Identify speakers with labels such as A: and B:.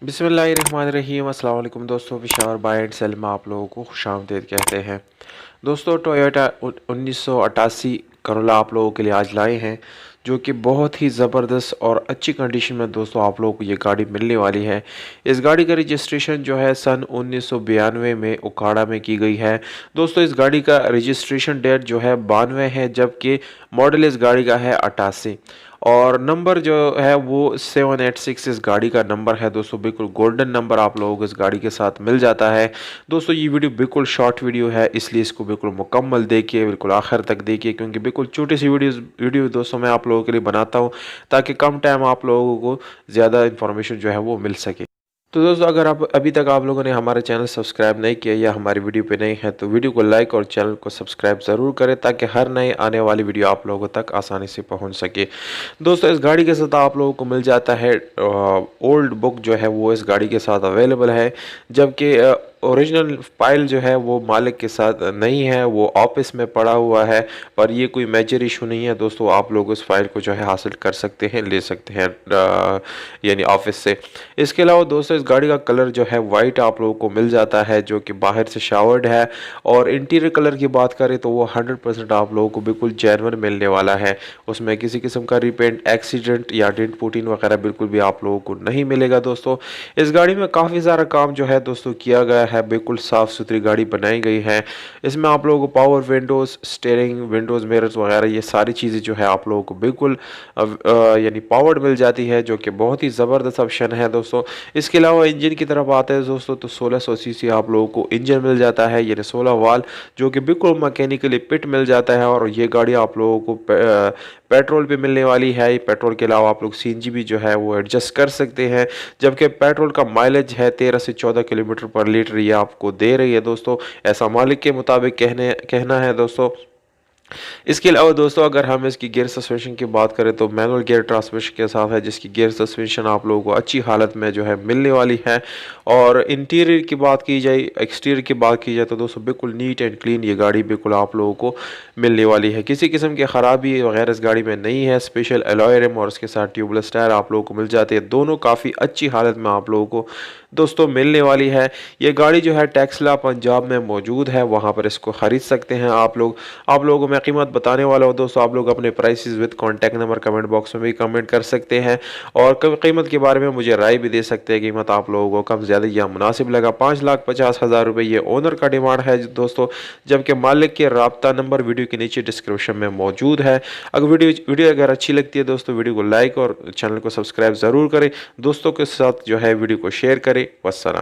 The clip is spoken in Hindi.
A: बिस्मिल्लाहिर्रहमानिर्रहीम। अस्सलाम वालेकुम दोस्तों, पिशावर बाय एंड सेल में आप लोगों को खुशामदीद कहते हैं। दोस्तों, टोयोटा 1988 करोला आप लोगों के लिए आज लाए हैं, जो कि बहुत ही ज़बरदस्त और अच्छी कंडीशन में दोस्तों आप लोगों को ये गाड़ी मिलने वाली है। इस गाड़ी का रजिस्ट्रेशन जो है सन 1992 में उकाड़ा में की गई है। दोस्तों, इस गाड़ी का रजिस्ट्रेशन डेट जो है 92 है, जबकि मॉडल इस गाड़ी का है 88 और नंबर जो है वो 786 इस गाड़ी का नंबर है। दोस्तों, बिल्कुल गोल्डन नंबर आप लोगों को इस गाड़ी के साथ मिल जाता है। दोस्तों, ये वीडियो बिल्कुल शॉर्ट वीडियो है, इसलिए इसको बिल्कुल मुकम्मल देखिए, बिल्कुल आखिर तक देखिए, क्योंकि बिल्कुल छोटी सी वीडियो दोस्तों मैं आप लोगों के लिए बनाता हूँ ताकि कम टाइम आप लोगों को ज़्यादा इन्फॉर्मेशन जो है वो मिल सके। तो दोस्तों, अगर आप अभी तक आप लोगों ने हमारे चैनल सब्सक्राइब नहीं किया या हमारी वीडियो पे नहीं है तो वीडियो को लाइक और चैनल को सब्सक्राइब ज़रूर करें ताकि हर नए आने वाली वीडियो आप लोगों तक आसानी से पहुंच सके। दोस्तों, इस गाड़ी के साथ आप लोगों को मिल जाता है ओल्ड बुक जो है वो इस गाड़ी के साथ अवेलेबल है, जबकि ओरिजिनल फाइल जो है वो मालिक के साथ नहीं है, वो ऑफिस में पड़ा हुआ है। पर ये कोई मेजर इशू नहीं है दोस्तों, आप लोग उस फाइल को जो है हासिल कर सकते हैं, ले सकते हैं यानी ऑफिस से। इसके अलावा दोस्तों, इस गाड़ी का कलर जो है वाइट आप लोगों को मिल जाता है, जो कि बाहर से शावर्ड है। और इंटीरियर कलर की बात करें तो वो 100% आप लोगों को बिल्कुल जेन्युइन मिलने वाला है। उसमें किसी किस्म का रिपेंट, एक्सीडेंट या डेंट पुटीन वगैरह बिल्कुल भी आप लोगों को नहीं मिलेगा। दोस्तों, इस गाड़ी में काफ़ी सारा काम जो है दोस्तों किया गया है, बिल्कुल साफ़ सुथरी गाड़ी बनाई गई है। इसमें आप लोगों को power Windows, steering, Windows mirrors वगैरह ये सारी चीज़ें जो है आप लोगों को बिल्कुल यानी पावर्ड मिल जाती है, जो कि बहुत ही ज़बरदस्त ऑप्शन है दोस्तों। इसके अलावा इंजन की तरफ आते हैं दोस्तों तो 1600 सीसी आप लोगों को इंजन मिल जाता है, यानी 16 वाल, जो कि बिल्कुल मैकेनिकली फिट मिल जाता है। और ये गाड़ी आप लोगों को पेट्रोल पे मिलने वाली है। पेट्रोल के अलावा आप लोग सीएनजी भी जो है वो एडजस्ट कर सकते हैं, जबकि पेट्रोल का माइलेज है 13 से 14 किलोमीटर पर लीटर ये आपको दे रही है दोस्तों, ऐसा मालिक के मुताबिक कहना है दोस्तों। इसके अलावा दोस्तों, अगर हम इसकी गियर सस्पेंशन की बात करें तो मैनुअल गियर ट्रांसमिशन के साथ है, जिसकी गियर सस्पेंशन आप लोगों को अच्छी हालत में जो है मिलने वाली है। और इंटीरियर की बात की जाए, एक्सटीरियर की बात की जाए तो दोस्तों बिल्कुल नीट एंड क्लीन ये गाड़ी बिल्कुल आप लोगों को मिलने वाली है। किसी किस्म की ख़राबी वगैरह इस गाड़ी में नहीं है। स्पेशल अलॉय रिम और उसके साथ ट्यूबलेस टायर आप लोगों को मिल जाते हैं, दोनों काफ़ी अच्छी हालत में आप लोगों को दोस्तों मिलने वाली है। ये गाड़ी जो है टेक्सला पंजाब में मौजूद है, वहाँ पर इसको ख़रीद सकते हैं आप लोग। आप लोगों को मैं कीमत बताने वाला हूँ दोस्तों, आप लोग अपने prices with contact number comment box में भी कमेंट कर सकते हैं और कीमत के बारे में मुझे राय भी दे सकते हैं। कीमत आप लोगों को कम ज़्यादा या मुनासिब लगा, 5,50,000 रुपये ये ओनर का डिमांड है दोस्तों, जबकि मालिक के रब्ता नंबर वीडियो के नीचे डिस्क्रिप्शन में मौजूद है। अगर वीडियो अगर अच्छी लगती है दोस्तों, वीडियो को लाइक और चैनल को सब्सक्राइब ज़रूर करें, दोस्तों के साथ जो है वीडियो को शेयर करें। वस्सलाम।